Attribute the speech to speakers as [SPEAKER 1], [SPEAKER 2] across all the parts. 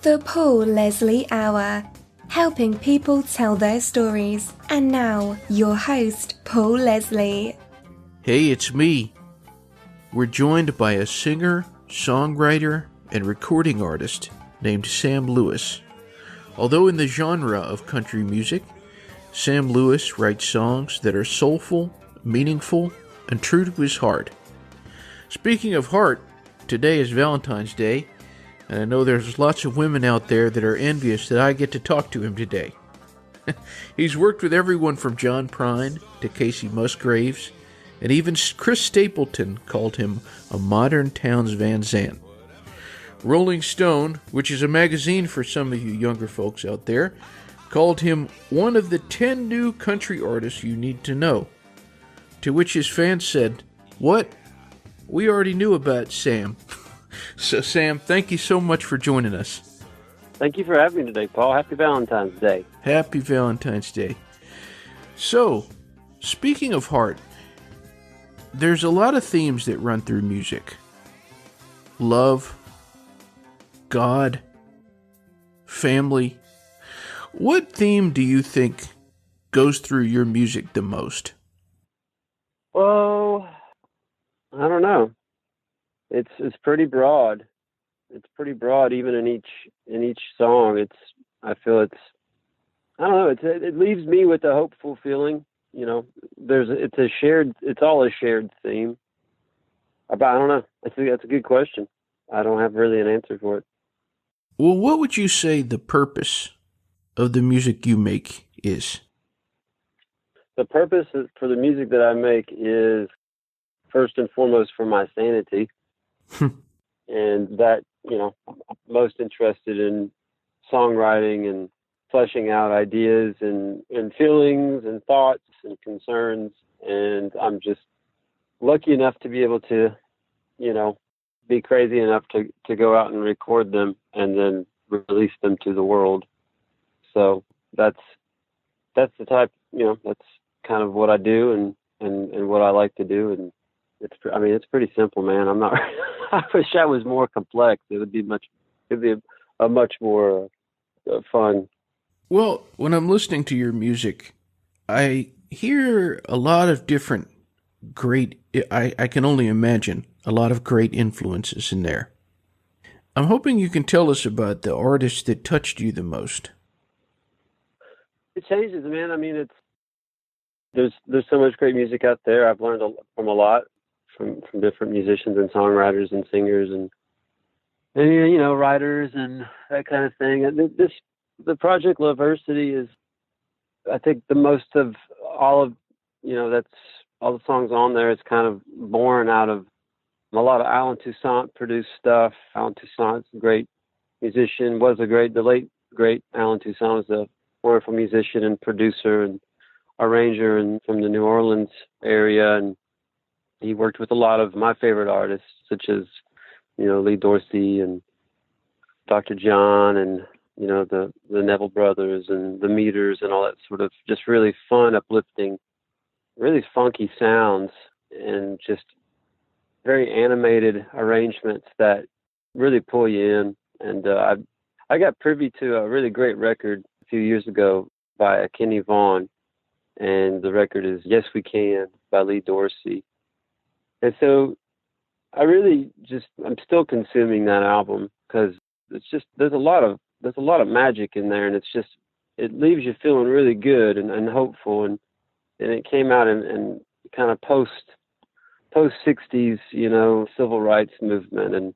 [SPEAKER 1] The Paul Leslie Hour, helping people tell their stories. And now, your host, Paul Leslie.
[SPEAKER 2] Hey, it's me. We're joined by a singer, songwriter, and recording artist named Sam Lewis. Although in the genre of country music, Sam Lewis writes songs that are soulful, meaningful, and true to his heart. Speaking of heart, today is Valentine's Day, and I know there's lots of women out there that are envious that I get to talk to him today. He's worked with everyone from John Prine to Kacey Musgraves, and even Chris Stapleton called him a modern Townes Van Zandt. Rolling Stone, which is a magazine for some of you younger folks out there, called him one of the 10 new country artists you need to know. To which his fans said, "What? We already knew about Sam." So Sam, thank you so much for joining us.
[SPEAKER 3] Thank you for having me today, Paul. Happy Valentine's Day.
[SPEAKER 2] Happy Valentine's Day. So, speaking of heart, there's a lot of themes that run through music. Love, God, family. What theme do you think goes through your music the most?
[SPEAKER 3] Well, I don't know. It's pretty broad. It's pretty broad, even in each song. I don't know. It leaves me with a hopeful feeling. You know, it's all a shared theme. I don't know. I think that's a good question. I don't have really an answer for it.
[SPEAKER 2] Well, what would you say the purpose of the music you make is?
[SPEAKER 3] The purpose for the music that I make is first and foremost for my sanity. And that, I'm most interested in songwriting and fleshing out ideas and feelings and thoughts and concerns. And I'm just lucky enough to be able to, be crazy enough to go out and record them and then release them to the world. So that's the type, that's kind of what I do and what I like to do. And it's pretty simple, man. I'm not, I wish I was more complex. It'd be a much more fun.
[SPEAKER 2] Well, when I'm listening to your music, I hear a lot of different great, I can only imagine a lot of great influences in there. I'm hoping you can tell us about the artists that touched you the most.
[SPEAKER 3] It changes, man. There's so much great music out there. I've learned from a lot from different musicians and songwriters and singers and writers and that kind of thing. The project Loversity is, I think, the most of all of, that's all the songs on there. It's kind of born out of a lot of Alan Toussaint produced stuff. Alan Toussaint's a great musician, the late great Alan Toussaint was a wonderful musician and producer and arranger and from the New Orleans area. And he worked with a lot of my favorite artists, such as, Lee Dorsey and Dr. John and, the Neville Brothers and the Meters and all that sort of just really fun, uplifting, really funky sounds and just very animated arrangements that really pull you in. And I got privy to a really great record a few years ago by Kenny Vaughan, and the record is Yes We Can by Lee Dorsey. And so I'm still consuming that album because there's a lot of magic in there, and it leaves you feeling really good and hopeful. And it came out in kind of post 60s, civil rights movement, and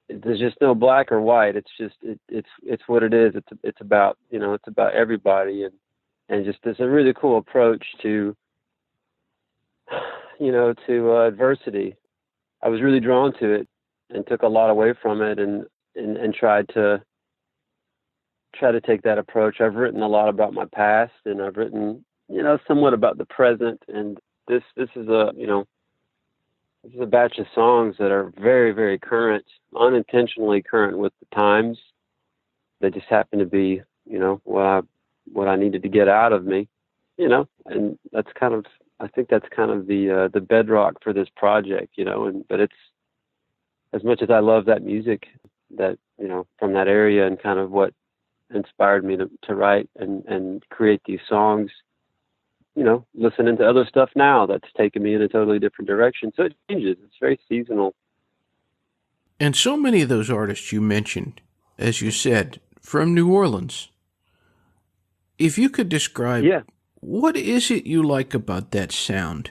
[SPEAKER 3] there's just no black or white. It's just it's what it is. It's about it's about everybody, and just it's a really cool approach to adversity. I was really drawn to it and took a lot away from it and tried to take that approach. I've written a lot about my past, and I've written somewhat about the present, and this is a batch of songs that are very, very current, unintentionally current with the times. They just happen to be, what I needed to get out of me, and that's kind of, I think that's kind of the bedrock for this project, but it's, as much as I love that music, that, from that area, and kind of what inspired me to write and create these songs. Listening to other stuff now that's taken me in a totally different direction. So it changes. It's very seasonal.
[SPEAKER 2] And so many of those artists you mentioned, as you said, from New Orleans. If you could describe, what is it you like about that sound?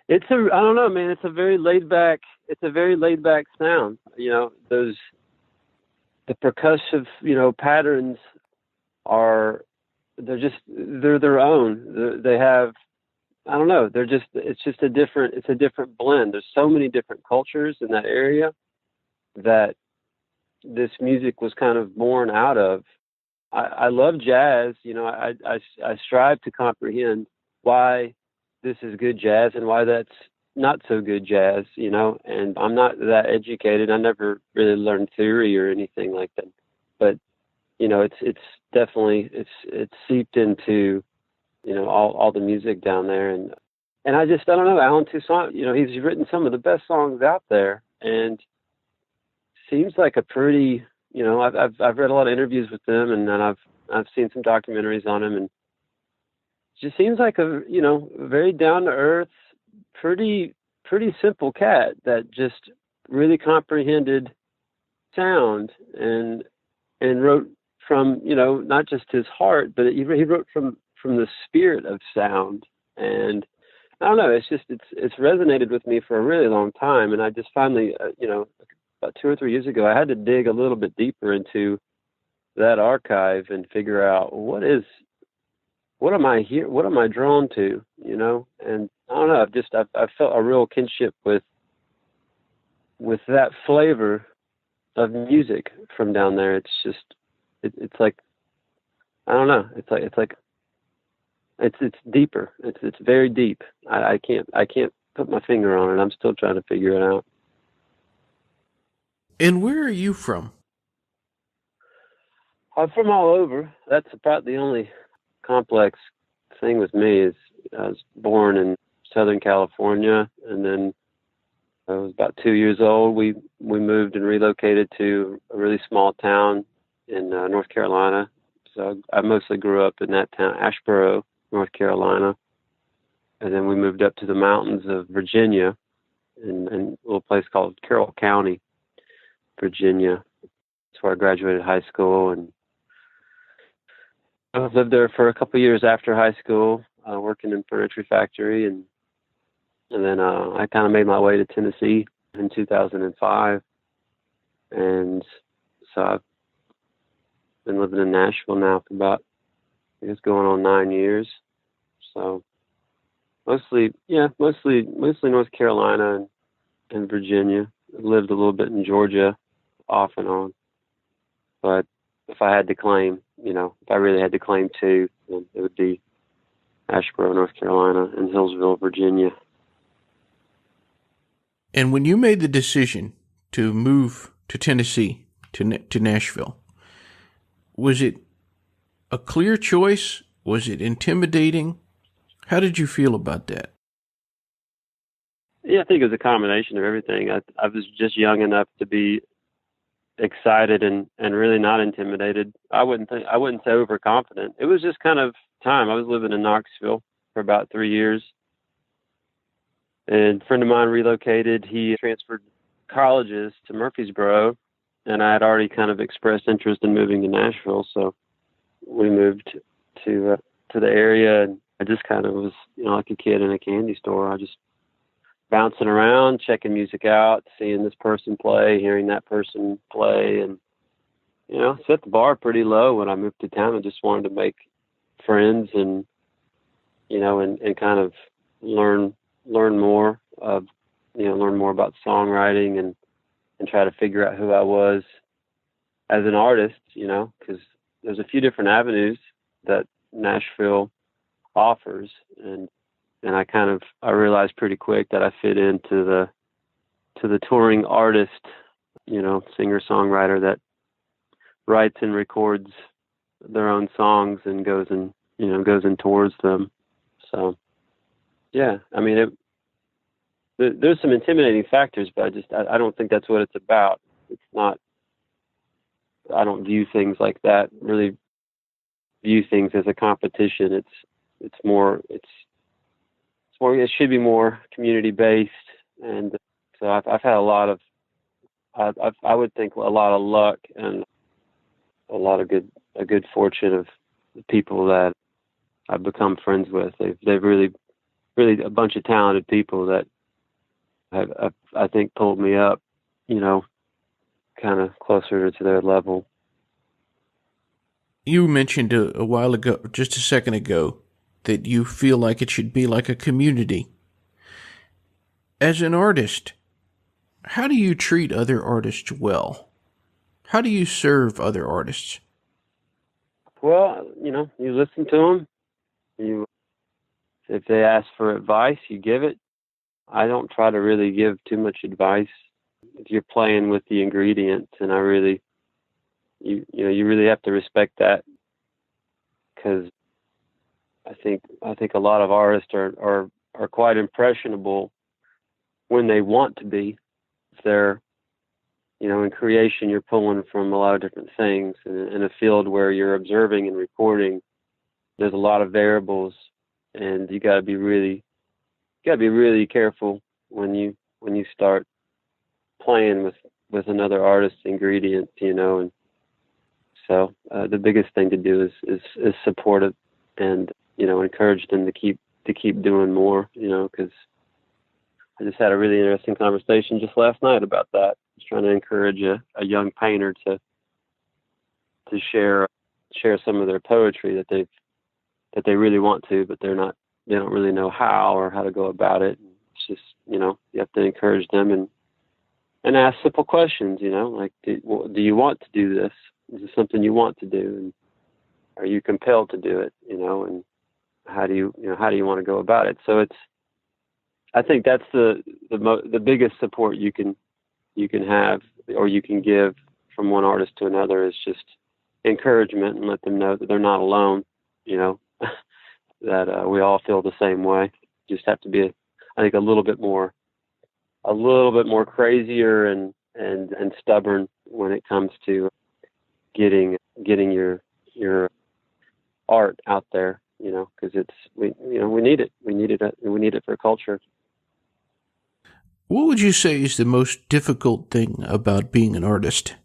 [SPEAKER 3] I don't know, man. It's a very laid back sound. The percussive, patterns they're their own. They have, I don't know, it's a different blend. There's so many different cultures in that area that this music was kind of born out of. I love jazz. I strive to comprehend why this is good jazz and why that's not so good jazz, and I'm not that educated. I never really learned theory or anything like that, but it's definitely it's seeped into all the music down there, and I don't know, Alan Toussaint, he's written some of the best songs out there, and seems like a pretty, I've read a lot of interviews with him, and then I've seen some documentaries on him, and just seems like a very down to earth, pretty simple cat that just really comprehended sound and wrote from not just his heart, but he wrote from the spirit of sound. And I don't know, it's resonated with me for a really long time, and I just finally about 2 or 3 years ago I had to dig a little bit deeper into that archive and figure out what am I here, what am I drawn to, and I don't know, I've felt a real kinship with that flavor of music from down there. It's just it's like, I don't know, it's deeper. It's very deep. I can't put my finger on it. I'm still trying to figure it out.
[SPEAKER 2] And where are you from?
[SPEAKER 3] I'm from all over. That's about the only complex thing with me is I was born in Southern California, and then I was about 2 years old. We moved and relocated to a really small town in North Carolina. So I mostly grew up in that town, Asheboro, North Carolina. And then we moved up to the mountains of Virginia in a little place called Carroll County, Virginia. That's where I graduated high school, and I lived there for a couple of years after high school, working in a furniture factory, and then I kind of made my way to Tennessee in 2005, and so I've been living in Nashville now for about, I guess, going on 9 years. So mostly North Carolina and Virginia. I've lived a little bit in Georgia, off and on, but if I had to claim, if I really had to claim two, then it would be Asheboro, North Carolina, and Hillsville, Virginia.
[SPEAKER 2] And when you made the decision to move to Tennessee, to Nashville, was it a clear choice? Was it intimidating? How did you feel about that?
[SPEAKER 3] Yeah, I think it was a combination of everything. I was just young enough to be excited and really not intimidated. I wouldn't say overconfident. It was just kind of time. I was living in Knoxville for about 3 years, and a friend of mine relocated. He transferred colleges to Murfreesboro, and I had already kind of expressed interest in moving to Nashville, so we moved to the area, and I just kind of was, like a kid in a candy store. I just bouncing around, checking music out, seeing this person play, hearing that person play, and set the bar pretty low when I moved to town. I just wanted to make friends and and kind of learn more about songwriting and try to figure out who I was as an artist, because there's a few different avenues that Nashville offers, and I realized pretty quick that I fit into the touring artist, singer-songwriter that writes and records their own songs and goes and tours them. So, yeah, I mean, there's some intimidating factors, but I don't think that's what it's about. It's not I don't view things like that. Really view things as a competition. It's more it should be more community based, and so I've had a lot of I would think a lot of luck and a lot of good fortune of the people that I've become friends with. They've really a bunch of talented people that have I think pulled me up, kind of closer to their level.
[SPEAKER 2] You mentioned a while ago, just a second ago, that you feel like it should be like a community. As an artist, how do you treat other artists well? How do you serve other artists?
[SPEAKER 3] Well, you listen to them. If they ask for advice, you give it. I don't try to really give too much advice. If you're playing with the ingredients, and you really have to respect that, because I think a lot of artists are quite impressionable when they want to be. If they're, in creation, you're pulling from a lot of different things. In a field where you're observing and recording, there's a lot of variables, and you got to be really careful when you start playing with another artist's ingredients, and so the biggest thing to do is support it, and encourage them to keep doing more, because I just had a really interesting conversation just last night about that. I was trying to encourage a young painter to share some of their poetry that they really want to, but they don't really know how or how to go about it. It's just, you have to encourage them and ask simple questions, like, do you want to do this? Is this something you want to do? And are you compelled to do it? And how do you want to go about it? So I think that's the biggest support you can have, or you can give from one artist to another, is just encouragement, and let them know that they're not alone, that we all feel the same way. Just have to be, I think, a little bit more crazier and stubborn when it comes to getting your art out there, because we need it. We need it for culture.
[SPEAKER 2] What would you say is the most difficult thing about being an artist?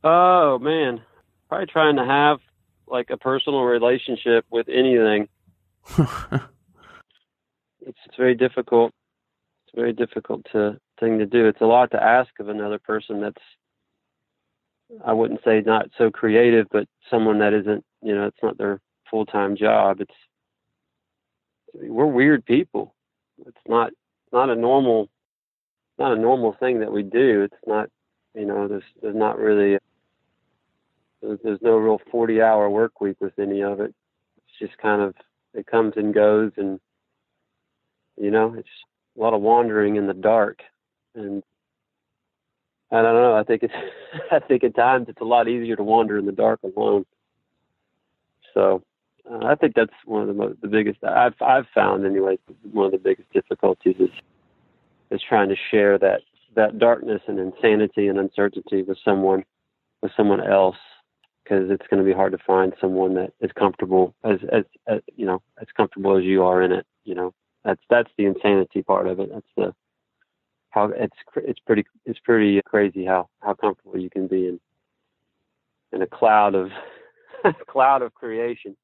[SPEAKER 3] Oh man, probably trying to have like a personal relationship with anything. It's very difficult. It's a very difficult thing to do. It's a lot to ask of another person that's, I wouldn't say not so creative, but someone that isn't, it's not their full-time job. We're weird people. It's not a normal thing that we do. It's not, there's not really, there's no real 40-hour work week with any of it. It's just kind of, it comes and goes, and, it's a lot of wandering in the dark. And I don't know, I think at times it's a lot easier to wander in the dark alone. So I think that's one of the biggest, I've found anyway, one of the biggest difficulties is trying to share that darkness and insanity and uncertainty with someone else, because it's going to be hard to find someone that is comfortable as comfortable as you are in it. That's the insanity part of it. That's how it's pretty crazy how comfortable you can be in a cloud of creation.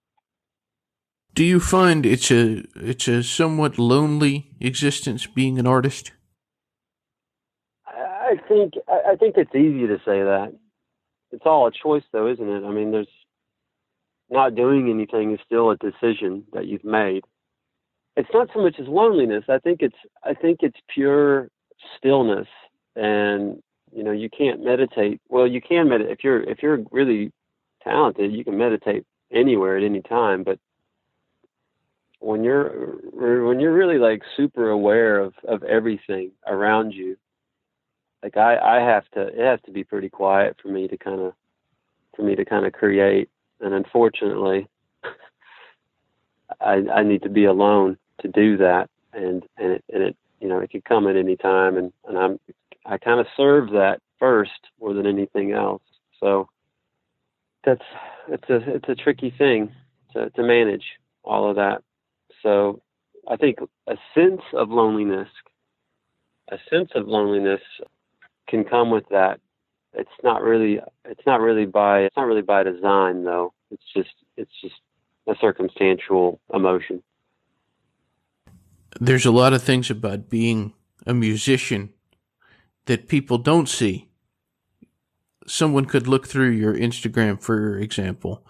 [SPEAKER 2] Do you find it's a somewhat lonely existence being an artist?
[SPEAKER 3] I think it's easy to say that. It's all a choice, though, isn't it? I mean, there's not doing anything is still a decision that you've made. It's not so much as loneliness. I think it's pure stillness, and you can't meditate. Well, you can meditate if you're really talented. You can meditate anywhere at any time, but when you're really like super aware of everything around you, like it has to be pretty quiet for me to kind of create. And unfortunately, I need to be alone to do that. And it it could come at any time. And I kind of serve that first more than anything else. So it's a tricky thing to manage all of that. So I think a sense of loneliness can come with that. It's not really by design though. It's just a circumstantial emotion.
[SPEAKER 2] There's a lot of things about being a musician that people don't see. Someone could look through your Instagram, for example,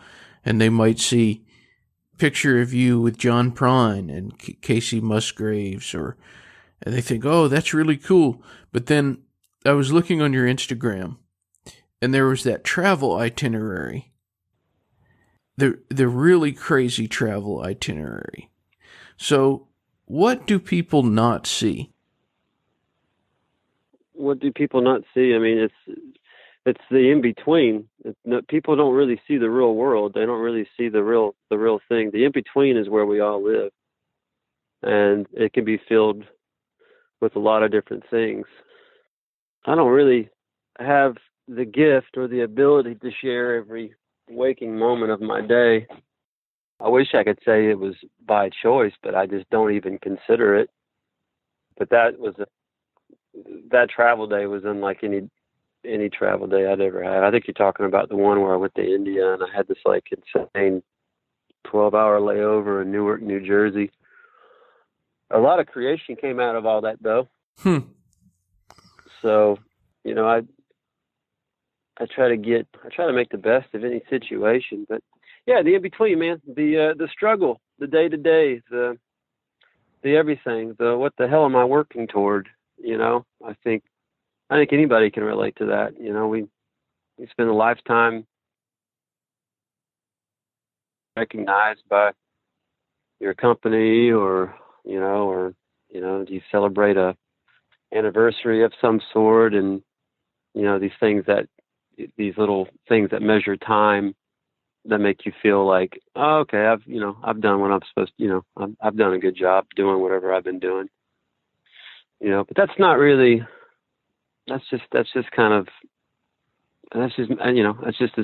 [SPEAKER 2] and they might see a picture of you with John Prine and Kacey Musgraves, and they think, oh, that's really cool. But then I was looking on your Instagram, and there was that travel itinerary, the really crazy travel itinerary. So what do people not see?
[SPEAKER 3] What do people not see? I mean, it's the in between. People don't really see the real world. They don't really see the real thing. The in between is where we all live, and it can be filled with a lot of different things. I don't really have the gift or the ability to share every waking moment of my day. I wish I could say it was by choice, but I just don't even consider it. But that travel day was unlike any travel day I'd ever had. I think you're talking about the one where I went to India and I had this like insane 12-hour layover in Newark, New Jersey. A lot of creation came out of all that though. So, you know, I try to make the best of any situation, but yeah, the in between, man, the struggle, the day to day, the everything, the what the hell am I working toward? You know, I think anybody can relate to that. You know, we spend a lifetime recognized by your company, or you know, do you celebrate a anniversary of some sort, and you know, these little things that measure time that make you feel like, oh, okay, I've done what I'm supposed to, you know, I've done a good job doing whatever I've been doing, you know, but that's not really, that's just as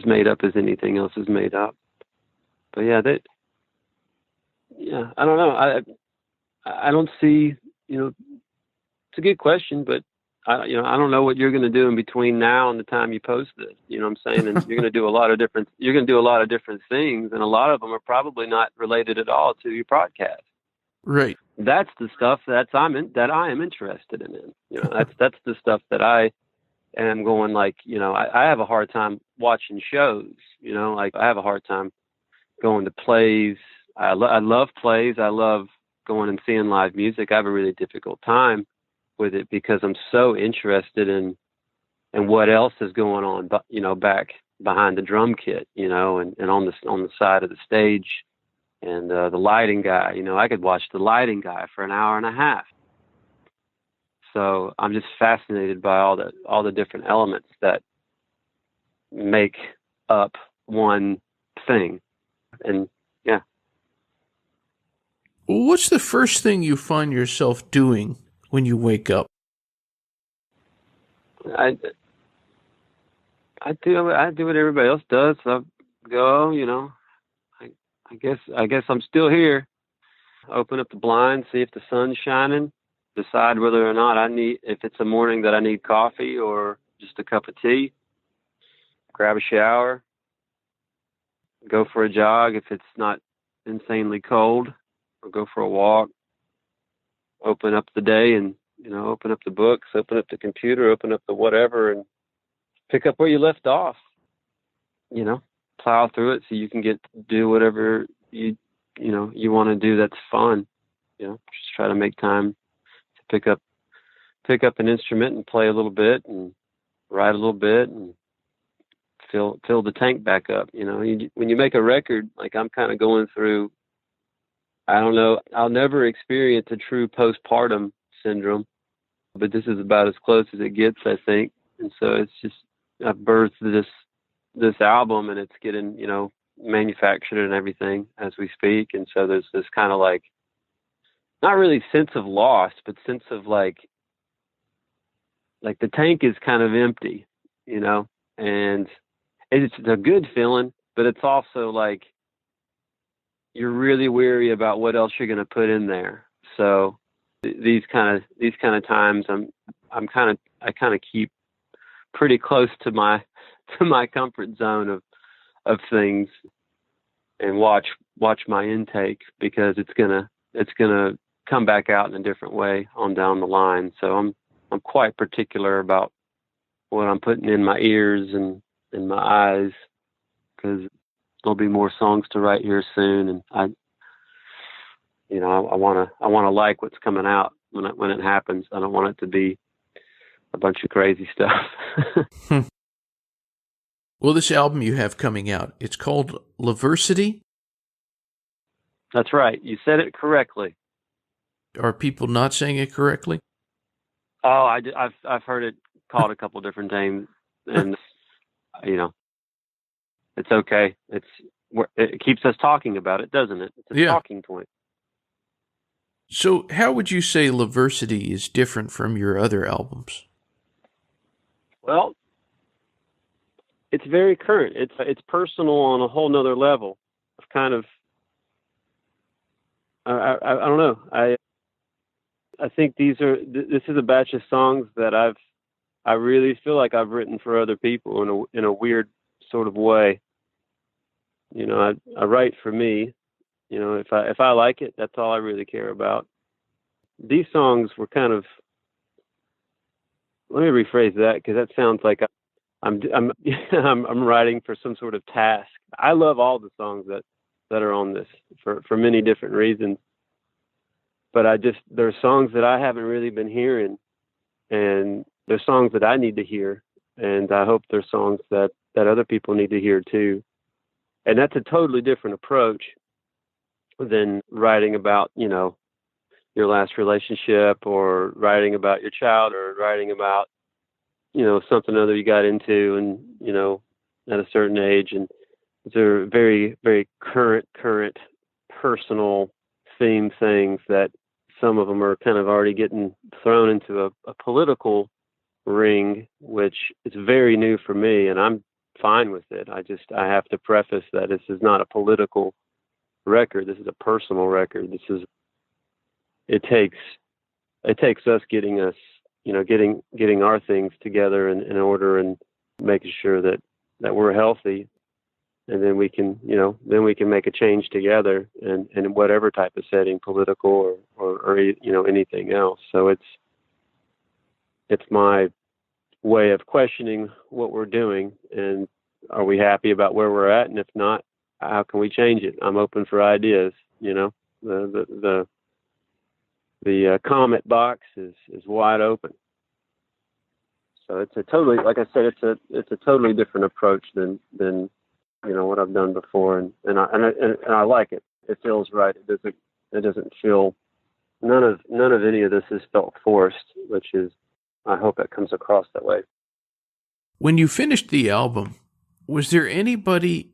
[SPEAKER 3] made up as anything else is made up. But yeah, I don't know. I don't see, you know, it's a good question, but I don't know what you're going to do in between now and the time you post this. You know what I'm saying? And you're going to do a lot of different things, and a lot of them are probably not related at all to your podcast.
[SPEAKER 2] Right.
[SPEAKER 3] That's the stuff that I am interested in. You know, that's the stuff that I am going like, you know, I have a hard time watching shows. You know, like I have a hard time going to plays. I love plays. I love going and seeing live music. I have a really difficult time with it because I'm so interested in what else is going on, but you know, back behind the drum kit, you know, and on the side of the stage, and the lighting guy, you know, I could watch the lighting guy for an hour and a half. So I'm just fascinated by all the different elements that make up one thing. And yeah.
[SPEAKER 2] What's the first thing you find yourself doing when you wake up?
[SPEAKER 3] I do what everybody else does. So I go, you know, I guess I'm still here. Open up the blinds, see if the sun's shining, decide whether or not if it's a morning that I need coffee or just a cup of tea, grab a shower, go for a jog if it's not insanely cold, or go for a walk, open up the day and, you know, open up the books, open up the computer, open up the whatever, and pick up where you left off, you know, plow through it so you can do whatever you want to do that's fun, you know, just try to make time to pick up an instrument and play a little bit and write a little bit and fill the tank back up. You know, when you make a record, like I'm kind of going through, I don't know, I'll never experience a true postpartum syndrome, but this is about as close as it gets, I think. And so it's just, I've birthed this album, and it's getting, you know, manufactured and everything as we speak. And so there's this kind of like, not really sense of loss, but sense of like the tank is kind of empty, you know, and it's a good feeling, but it's also like you're really weary about what else you're going to put in there. So these kind of times, I kind of keep pretty close to my comfort zone of things, and watch my intake, because it's gonna come back out in a different way on down the line. So I'm quite particular about what I'm putting in my ears and in my eyes, because there'll be more songs to write here soon, and I want to like what's coming out when it happens. I don't want it to be a bunch of crazy stuff.
[SPEAKER 2] Well, this album you have coming out, it's called Loversity?
[SPEAKER 3] That's right. You said it correctly.
[SPEAKER 2] Are people not saying it correctly?
[SPEAKER 3] Oh, I've heard it called a couple different names, and it's okay. It keeps us talking about it, doesn't it? It's a talking point.
[SPEAKER 2] So how would you say Laversity is different from your other albums?
[SPEAKER 3] Well, it's very current. It's personal on a whole nother level. Of kind of, I don't know. I think this is a batch of songs that I really feel like I've written for other people in a weird sort of way. I write for me. If I like it, that's all I really care about. These songs were kind of, let me rephrase that, because that sounds like I'm I'm writing for some sort of task. I love all the songs that are on this for many different reasons, but there's songs that I haven't really been hearing, and there's songs that I need to hear, and I hope there's songs that other people need to hear too. And that's a totally different approach than writing about, your last relationship, or writing about your child, or writing about, something other you got into, and, at a certain age. And they're very, very current, personal theme things that some of them are kind of already getting thrown into a political ring, which is very new for me, and I'm fine with it. I have to preface that this is not a political record. This is a personal record. It takes us getting our things together in order, and making sure that we're healthy, and then we can make a change together, and in whatever type of setting, political or anything else. So it's my way of questioning what we're doing, and are we happy about where we're at, and if not, how can we change it? I'm open for ideas. The comment box is wide open. So it's a totally, like I said, it's a totally different approach than what I've done before, and I like it. It feels right. It doesn't feel, none of any of this has felt forced, which is, I hope it comes across that way.
[SPEAKER 2] When you finished the album, was there anybody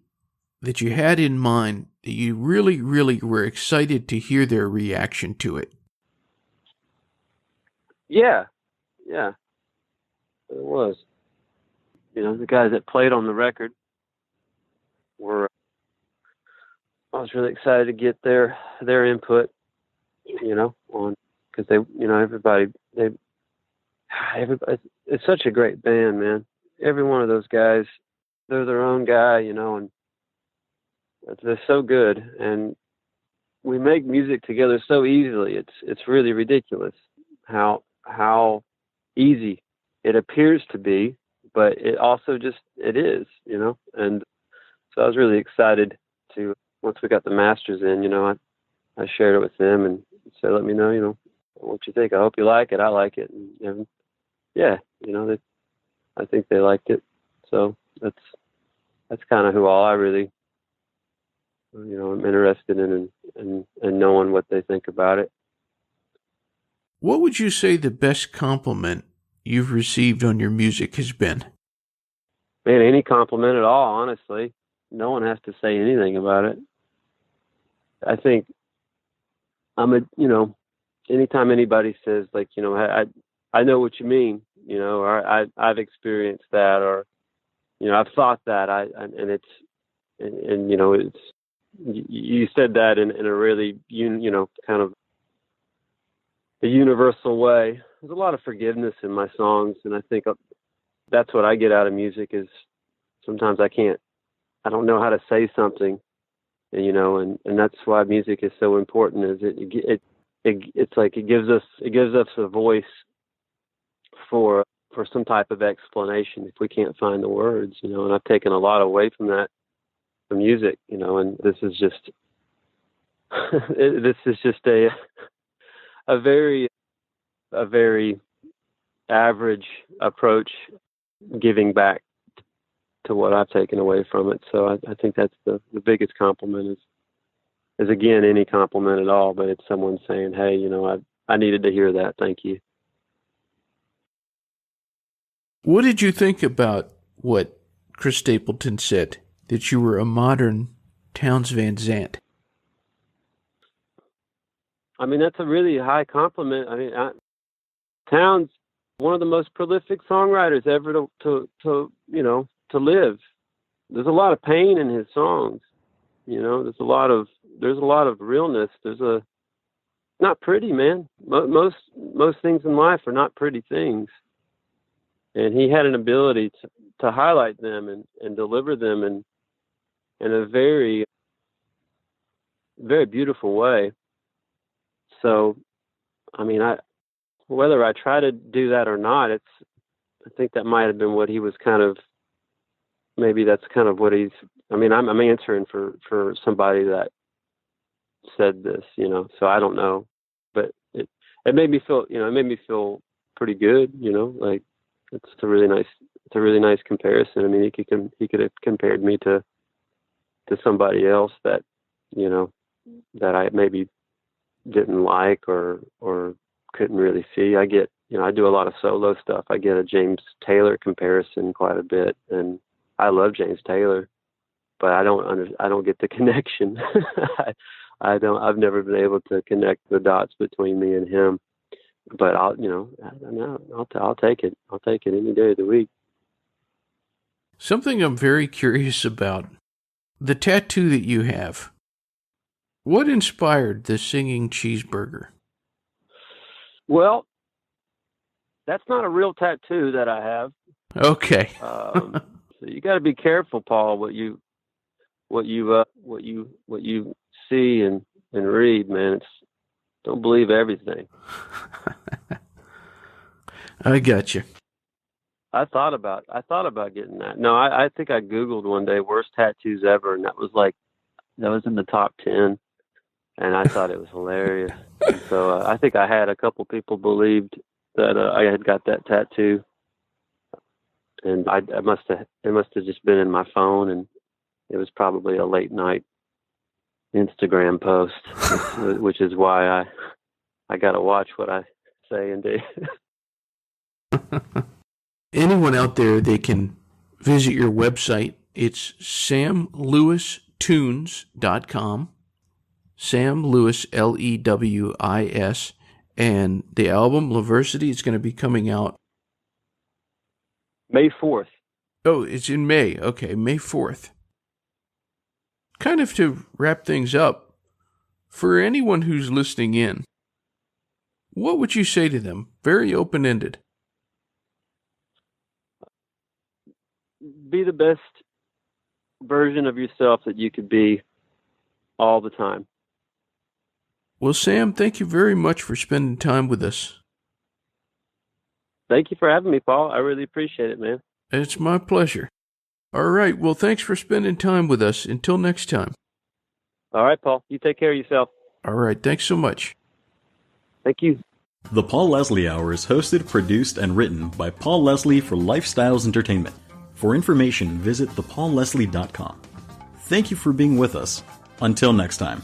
[SPEAKER 2] that you had in mind that you really, really were excited to hear their reaction to it? Yeah, there was. The guys that played on the record I was really excited to get their input, on, because everybody, it's such a great band, man. Every one of those guys, they're their own guy, and they're so good, and we make music together so easily. It's really ridiculous how easy it appears to be, but it also it is, and so I was really excited to, once we got the masters in, I shared it with them and said, let me know, what you think. I hope you like it. I like it. And yeah, I think they liked it. So that's kind of who all I really, I'm interested in, and knowing what they think about it. What would you say the best compliment you've received on your music has been? Man, any compliment at all, honestly. No one has to say anything about it. I think anytime anybody says, like, I know what you mean,
[SPEAKER 3] or I've experienced that, or, I've thought that, it's you said that in a really, kind of a universal way. There's a lot of forgiveness in my songs, and I think that's what I get out of music is sometimes I don't know how to say something, and that's why music is so important. Is it's like it gives us a voice for some type of explanation if we can't find the words, and I've taken a lot away from that from music, and this is just a very average approach, giving back to what I've taken away from it. So I think that's the biggest compliment is again, any compliment at all, but it's someone saying, hey, I needed to hear that. Thank you.
[SPEAKER 2] What did you think about what Chris Stapleton said, that you were a modern Townes Van Zandt?
[SPEAKER 3] I mean, that's a really high compliment. I mean, Townes, one of the most prolific songwriters ever to live. There's a lot of pain in his songs. There's a lot of realness. Not pretty, man. Most things in life are not pretty things. And he had an ability to highlight them and deliver them in a very, very beautiful way. So, I mean, whether I try to do that or not, I think that might have been what he was maybe that's kind of what I'm answering for somebody that said this, so I don't know, but it made me feel pretty good, like it's a really nice comparison. I mean, he could have compared me to somebody else that, that I maybe didn't like or couldn't really see. I get, I do a lot of solo stuff. I get a James Taylor comparison quite a bit, and I love James Taylor, but I don't get the connection. I've never been able to connect the dots between me and him, but I'll take it. I'll take it any day of the week.
[SPEAKER 2] Something I'm very curious about, the tattoo that you have. What inspired the singing cheeseburger?
[SPEAKER 3] Well, that's not a real tattoo that I have.
[SPEAKER 2] Okay.
[SPEAKER 3] So you got to be careful, Paul, what you see and read, man. Don't believe everything.
[SPEAKER 2] I got you.
[SPEAKER 3] I thought about getting that. No, I think I Googled one day worst tattoos ever, and that was in the top 10. And I thought it was hilarious. And so I think I had a couple people believed that I had got that tattoo, and it must have just been in my phone, and it was probably a late night Instagram post, which is why I got to watch what I say and do.
[SPEAKER 2] Anyone out there, they can visit your website. It's samlewistunes.com. Sam Lewis, Lewis, and the album Loversity is going to be coming out
[SPEAKER 3] May 4th.
[SPEAKER 2] Oh, it's in May. Okay, May 4th. Kind of to wrap things up, for anyone who's listening in, what would you say to them? Very open-ended.
[SPEAKER 3] Be the best version of yourself that you could be all the time.
[SPEAKER 2] Well, Sam, thank you very much for spending time with us.
[SPEAKER 3] Thank you for having me, Paul. I really appreciate it, man.
[SPEAKER 2] It's my pleasure. All right, well, thanks for spending time with us. Until next time.
[SPEAKER 3] All right, Paul. You take care of yourself.
[SPEAKER 2] All right, thanks so much.
[SPEAKER 3] Thank you.
[SPEAKER 4] The Paul Leslie Hour is hosted, produced, and written by Paul Leslie for Lifestyles Entertainment. For information, visit thepaulleslie.com. Thank you for being with us. Until next time.